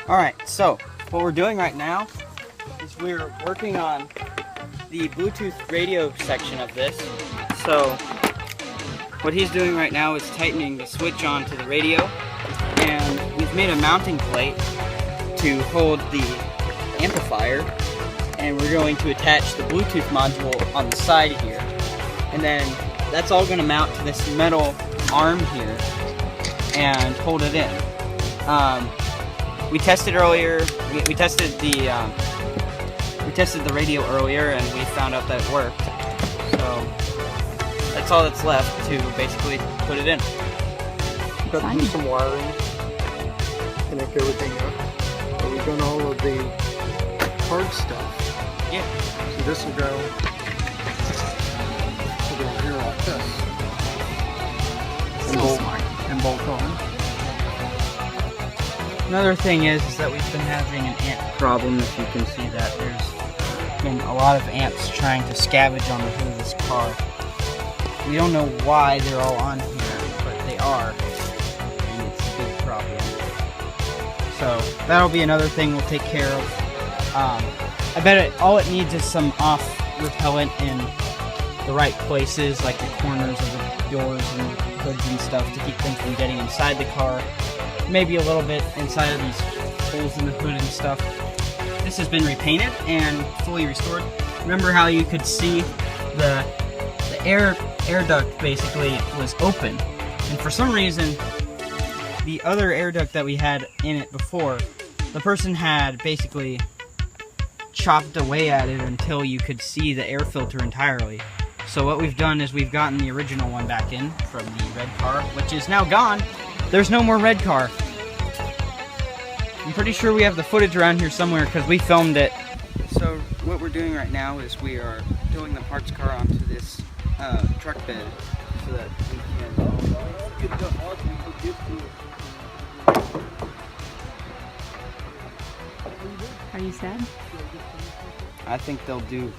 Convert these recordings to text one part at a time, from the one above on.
Alright, so what we're doing right now is we're working on the Bluetooth radio section of this. So what he's doing right now is tightening the switch onto the radio, and we've made a mounting plate to hold the amplifier, and we're going to attach the Bluetooth module on the side here, and then that's all going to mount to this metal arm here and hold it in. We tested earlier. We tested the radio earlier, and we found out that it worked. So that's all that's left to basically put it in. Got to do some wiring, connect everything up. But we've done all of the hard stuff. Yeah. So this will go here like this. So smart. And bolt on. Another thing is that we've been having an ant problem. If you can see that, there's been a lot of ants trying to scavenge on the hood of this car. We don't know why they're all on here, but they are, and it's a big problem. So that'll be another thing we'll take care of. I bet all it needs is some off repellent in the right places, like the corners of the doors and hoods and stuff, to keep them from getting inside the car. Maybe a little bit inside of these holes in the hood and stuff. This has been repainted and fully restored. Remember how you could see the air duct basically was open, and for some reason the other air duct that we had in it before, the person had basically chopped away at it until you could see the air filter entirely. So what we've done is we've gotten the original one back in from the red car, which is now gone. There's no more red car. I'm pretty sure we have the footage around here somewhere because we filmed it. So what we're doing right now is we are doing the parts car onto this truck bed so that we can... Are you sad? I think they'll do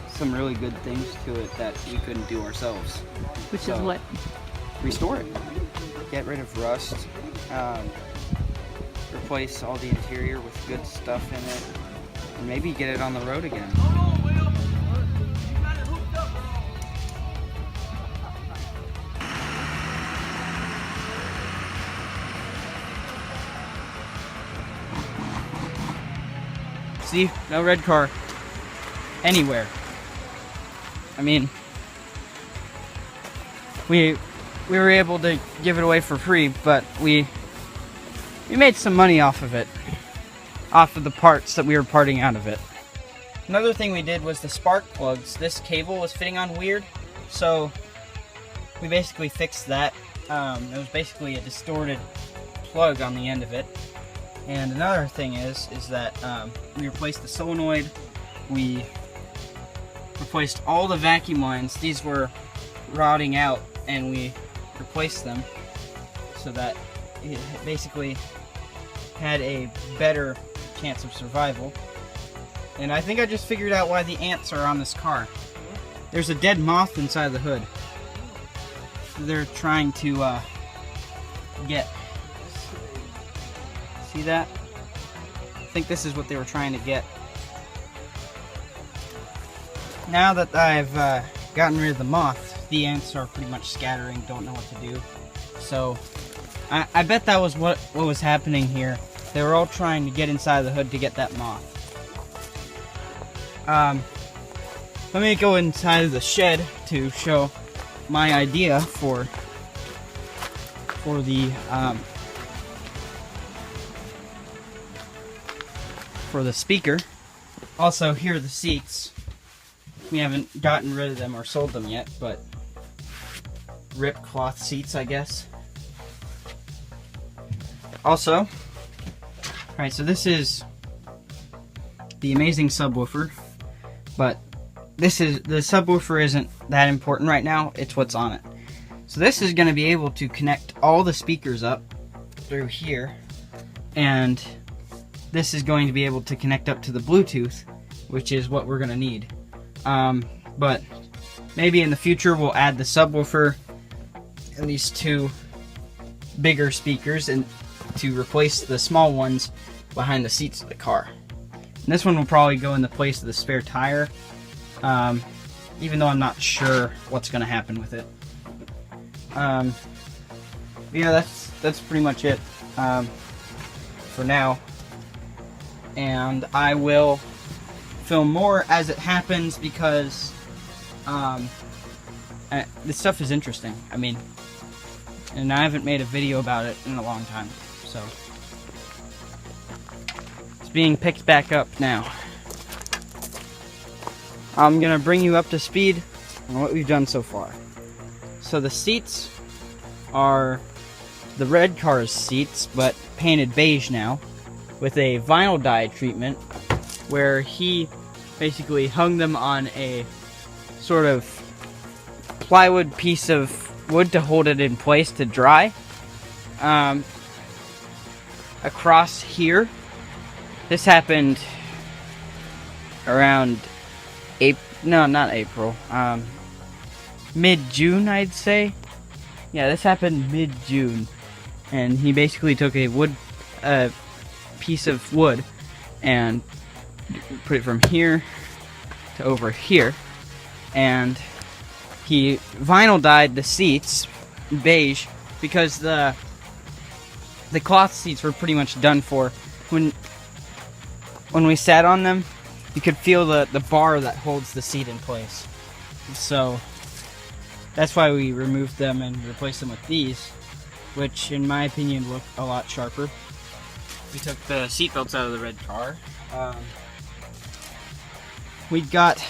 some really good things to it that we couldn't do ourselves. Which is what? Restore it. Get rid of rust. Replace all the interior with good stuff in it. And maybe get it on the road again. See? No red car. Anywhere. I mean, we were able to give it away for free, but we made some money off of it, off of the parts that we were parting out of it. Another thing we did was the spark plugs. This cable was fitting on weird, so we basically fixed that. It was basically a distorted plug on the end of it. And another thing is that we replaced the solenoid. We replaced all the vacuum lines. These were rotting out, and we replaced them so that it basically had a better chance of survival. And I think I just figured out why the ants are on this car. There's a dead moth inside the hood. They're trying to get... See that? I think this is what they were trying to get. Now that I've gotten rid of the moth, the ants are pretty much scattering, don't know what to do. So I bet that was what was happening here. They were all trying to get inside the hood to get that moth. Let me go inside of the shed to show my idea for the speaker. Also, here are the seats. We haven't gotten rid of them or sold them yet, but ripped cloth seats, I guess. Also, alright, so this is the amazing subwoofer, but the subwoofer isn't that important right now, it's what's on it. So this is going to be able to connect all the speakers up through here, and this is going to be able to connect up to the Bluetooth, which is what we're going to need. But maybe in the future we'll add the subwoofer and these two bigger speakers and to replace the small ones behind the seats of the car. And this one will probably go in the place of the spare tire, even though I'm not sure what's going to happen with it. Yeah, that's pretty much it for now. And I will film more as it happens because this stuff is interesting. I mean, and I haven't made a video about it in a long time, so it's being picked back up now. I'm gonna bring you up to speed on what we've done so far. So the seats are the red car's seats, but painted beige now, with a vinyl dye treatment, where he basically hung them on a sort of plywood piece of wood to hold it in place to dry. Across here, this happened around mid-June, I'd say. Yeah, this happened mid-June, and he basically took a piece of wood and put it from here to over here, and he vinyl dyed the seats beige because the cloth seats were pretty much done for. When we sat on them, you could feel the bar that holds the seat in place. So that's why we removed them and replaced them with these, which in my opinion look a lot sharper. We took the seat belts out of the red car. We got,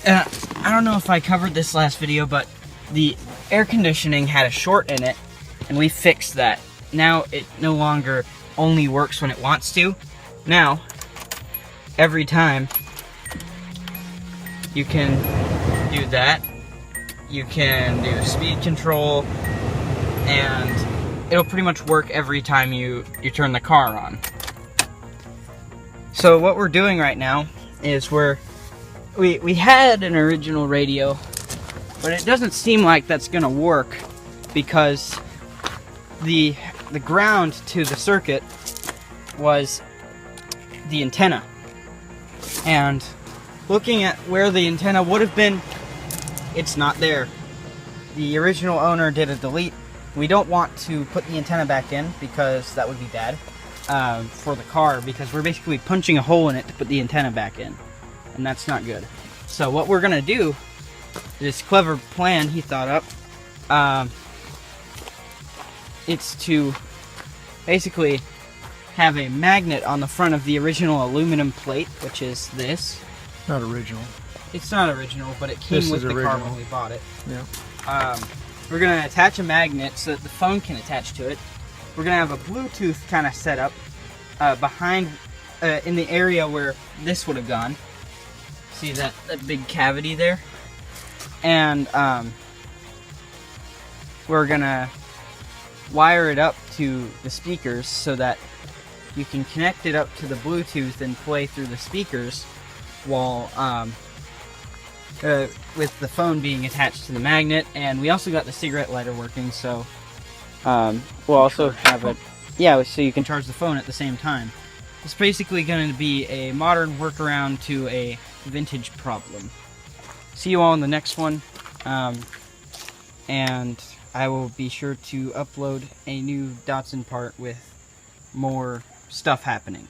I don't know if I covered this last video, but the air conditioning had a short in it, and we fixed that. Now it no longer only works when it wants to. Now, every time you can do that. You can do speed control, and it'll pretty much work every time you turn the car on. So what we're doing right now is we had an original radio, but it doesn't seem like that's gonna work because the ground to the circuit was the antenna. And looking at where the antenna would have been, it's not there. The original owner did a delete. We don't want to put the antenna back in because that would be bad for the car, because we're basically punching a hole in it to put the antenna back in, and that's not good. So what we're gonna do, this clever plan he thought up, it's to basically have a magnet on the front of the original aluminum plate, which is this. Not original. It's not original, but it came with the car when we bought it. Yeah. We're going to attach a magnet so that the phone can attach to it. We're going to have a Bluetooth kind of set up behind, in the area where this would have gone. See that big cavity there? And we're going to wire it up to the speakers so that you can connect it up to the Bluetooth and play through the speakers while with the phone being attached to the magnet. And we also got the cigarette lighter working, so we'll also have it, yeah, so you can charge the phone at the same time. It's basically going to be a modern workaround to a vintage problem. See you all in the next one, and I will be sure to upload a new Datsun part with more stuff happening.